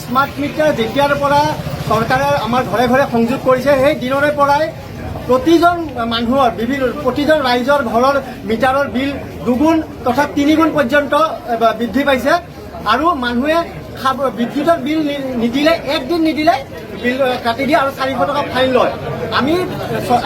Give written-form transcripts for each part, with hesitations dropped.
Smart meter যেতিয়াৰ পৰা চৰকাৰে আমাৰ ঘৰে ঘৰে সংযোগ কৰিছে সেই দিনৰে পৰাই প্ৰতিজন মানুহৰ প্ৰতিজন ৰাইজৰ ঘৰৰ মিটাৰৰ বিল দুগুণ তথা তিনিগুণ পৰ্যন্ত বৃদ্ধি পাইছে আৰু মানুহে বিদ্যুতৰ বিল নিদিলে একদিন নিদিলে বিল কাটি দিয়ে আৰু 400 টকা ফাইন লয়। আমি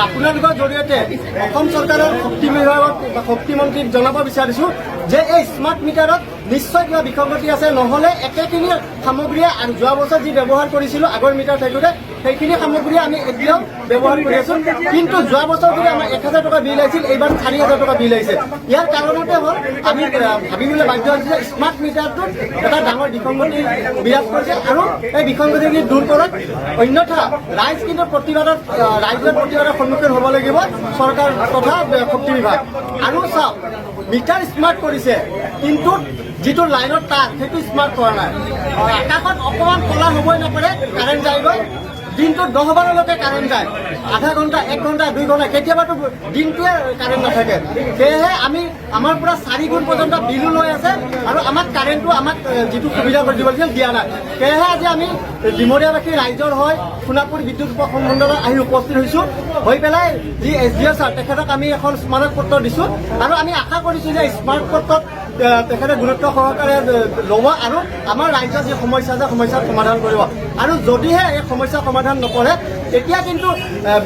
আপোনালোকৰ জৰিয়তে অসম চৰকাৰৰ শক্তি বিভাগক বা শক্তি মন্ত্ৰীক জনাব বিচাৰিছোঁ যে এই স্মাৰ্ট মিটাৰত নিশ্চয় কিবা বিসংগতি আছে, নহ'লে একেখিনি সামগ্ৰীয়ে আৰু যোৱা বছৰ যি ব্যৱহাৰ কৰিছিলোঁ আগৰ মিটাৰ থাকোঁতে সেইখিনি সামগ্ৰীয়ে আমি এতিয়াও ব্যৱহাৰ কৰি আছোঁ। কিন্তু যোৱা বছৰ যদি আমাৰ 1000 টকা বিল আহিছিল, এইবাৰ 4000 টকা বিল আহিছে। ইয়াৰ কাৰণতে হ'ল আমি ভাবিবলৈ বাধ্য হৈছোঁ যে স্মাৰ্ট মিটাৰটোত এটা ডাঙৰ বিসংগতি বিৰাজ কৰিছে আৰু এই বিসংগতিখিনি দূৰ কৰক, অন্যথা ৰাইজ কিন্তু ৰাইজৰ প্ৰতিবাদৰ সন্মুখীন হ'ব লাগিব চৰকাৰ তথা শক্তি বিভাগ। আৰু চাওক, মিটাৰ স্মাৰ্ট কৰিছে কিন্তু যিটো লাইনৰ তাৰ সেইটো স্মাৰ্ট কৰা নাই। আকাশত অকণমান কলা হ'বই নপৰে, কাৰেণ্ট যায়গৈ। দিনটোত 10-12লৈকে কাৰেণ্ট যায়, আধা ঘণ্টা 1 ঘণ্টা 2 ঘণ্টা কেতিয়াবাতো দিনটোৱে কাৰেণ্ট নাথাকে। সেয়েহে আমাৰ পৰা 4 গুণ পৰ্যন্ত বিলো লৈ আছে আৰু আমাক কাৰেণ্টটো যিটো সুবিধা কৰি দিব লাগিছিল দিয়া নাই। সেয়েহে আজি আমি ডিমৰীয়াবাসী ৰাইজৰ হৈ সোণাপুৰ বিদ্যুৎ উপমণ্ডলত আহি উপস্থিত হৈছোঁ। হৈ পেলাই যি SDO ছাৰ তেখেতক আমি এখন স্মাৰক পত্ৰ দিছোঁ আৰু আমি আশা কৰিছোঁ যে স্মাৰক পত্ৰত তেখেতে গুৰুত্ব সহকাৰে ল'ব আৰু আমাৰ ৰাইজৰ যি সমস্যা আছে সমস্যাৰ সমাধান কৰিব। আৰু যদিহে এই সমস্যা সমাধান নকৰে তেতিয়া কিন্তু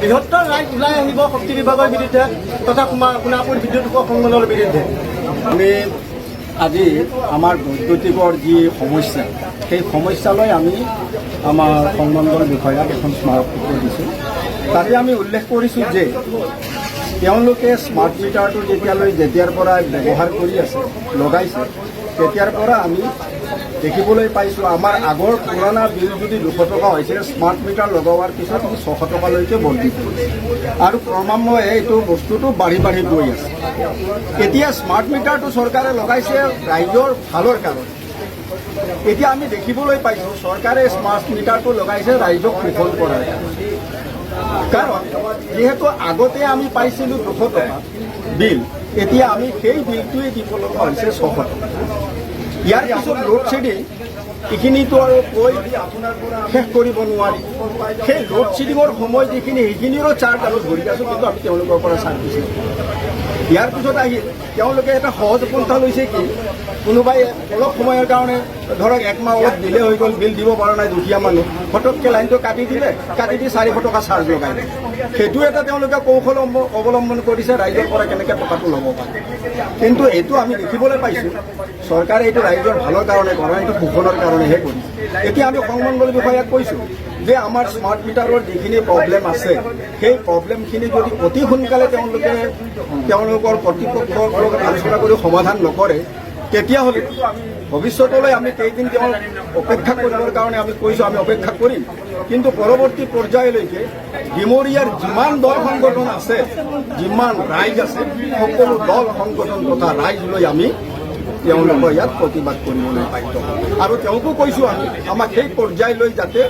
বৃহত্তৰ ৰাইজ ওলাই আহিব শক্তি বিভাগৰ বিৰুদ্ধে তথা সোণাপুৰ বিদ্যুৎ উপমণ্ডলৰ বিৰুদ্ধে। আমি আজি আমাৰ বৈদ্যুতিকৰ যি সমস্যা সেই সমস্যালৈ আমি আমাৰ সংমণ্ডল বিষয়াক এখন স্মাৰকপত্ৰ দিছোঁ। তাতে আমি উল্লেখ কৰিছোঁ যে তেওঁলোকে স্মাৰ্ট মিটাৰটো যেতিয়াৰ পৰা ব্যৱহাৰ কৰি আছে লগাইছে তেতিয়াৰ পৰা আমি দেখিবলৈ পাইছোঁ আমাৰ আগৰ পুৰণা বিল যদি 200 টকা হৈছিল, স্মাৰ্ট মিটাৰ লগোৱাৰ পিছত 600 টকালৈকে বৃদ্ধি কৰিছে আৰু ক্ৰমান্বয়ে এইটো বস্তুটো বাঢ়ি গৈ আছে। এতিয়া স্মাৰ্ট মিটাৰটো চৰকাৰে লগাইছে ৰাইজৰ ভালৰ কাৰণে। এতিয়া আমি দেখিবলৈ পাইছোঁ চৰকাৰে স্মাৰ্ট মিটাৰটো লগাইছে ৰাইজক শোষণ কৰাৰ কাৰণে। কাৰণ যিহেতু আগতে আমি পাইছিলোঁ 200 টকা বিল, এতিয়া আমি সেই বিলটোৱে দিব লগা হৈছে 600 টকা। ইয়াৰ পিছত লোড শ্বেডিং এইখিনিতো আৰু কৈ শেষ কৰিব নোৱাৰি। সেই লোড শ্বেডিঙৰ সময় যিখিনি সেইখিনিৰো চাৰ্জ আৰু ধৰি আছোঁ, কিন্তু আমি তেওঁলোকৰ পৰা চাৰ্জ দিছোঁ। ইয়াৰ পিছত আহি তেওঁলোকে এটা সহজ পন্থা লৈছে কি কোনোবাই অলপ সময়ৰ কাৰণে ধৰক 1 মাহ অলপ দিলে হৈ গ'ল, বিল দিব পৰা নাই দুখীয়া মানুহ, ফটককৈ লাইনটো কাটি দি 400 টকা চাৰ্জ লগাই দিয়ে। সেইটো এটা তেওঁলোকে কৌশল অৱলম্বন কৰিছে ৰাইজৰ পৰা কেনেকৈ টকাটো ল'ব পাৰে। কিন্তু এইটো আমি দেখিবলৈ পাইছোঁ চৰকাৰে এইটো ৰাইজৰ ভালৰ কাৰণে কৰা, এইটো শোষণৰ কাৰণেহে কৰিছে। এতিয়া আমি সংমণ্ডল বিষয়াক কৈছোঁ যে আমাৰ স্মাৰ্ট মিটাৰৰ যিখিনি প্ৰব্লেম আছে সেই প্ৰব্লেমখিনি যদি অতি সোনকালে তেওঁলোকৰ কৰ্তৃপক্ষৰ লগত আলোচনা কৰি সমাধান নকৰে তেতিয়াহ'লে ভৱিষ্যতলৈ আমি কেইদিন অপেক্ষা কৰিবৰ কাৰণে আমি কৈছোঁ, আমি অপেক্ষা কৰিম। কিন্তু পৰৱৰ্তী পৰ্যায়লৈকে ডিমৰীয়াৰ যিমান দল সংগঠন আছে, যিমান ৰাইজ আছে, সকলো দল সংগঠন তথা ৰাইজ লৈ আমি তেওঁলোকৰ ইয়াত প্ৰতিবাদ কৰিবলৈ বাধ্য হ'ম। আৰু তেওঁকো কৈছোঁ আমি আমাক সেই পৰ্যায়লৈ যাতে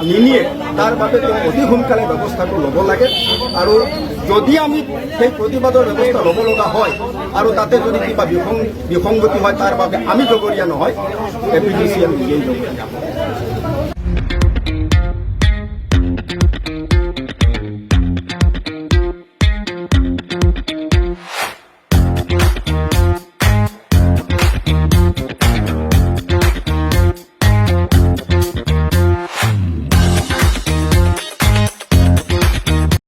নিনিয়ে তাৰ বাবে তেওঁ অতি সোনকালে ব্যৱস্থাটো ল'ব লাগে। আৰু যদি আমি সেই প্ৰতিবাদৰ ব্যৱস্থা ল'ব লগা হয় আৰু তাতে যদি কিবা বিসংগতি হয় তাৰ বাবে আমি জগৰীয়া নহয়, APDC নিজেই জগৰীয়া।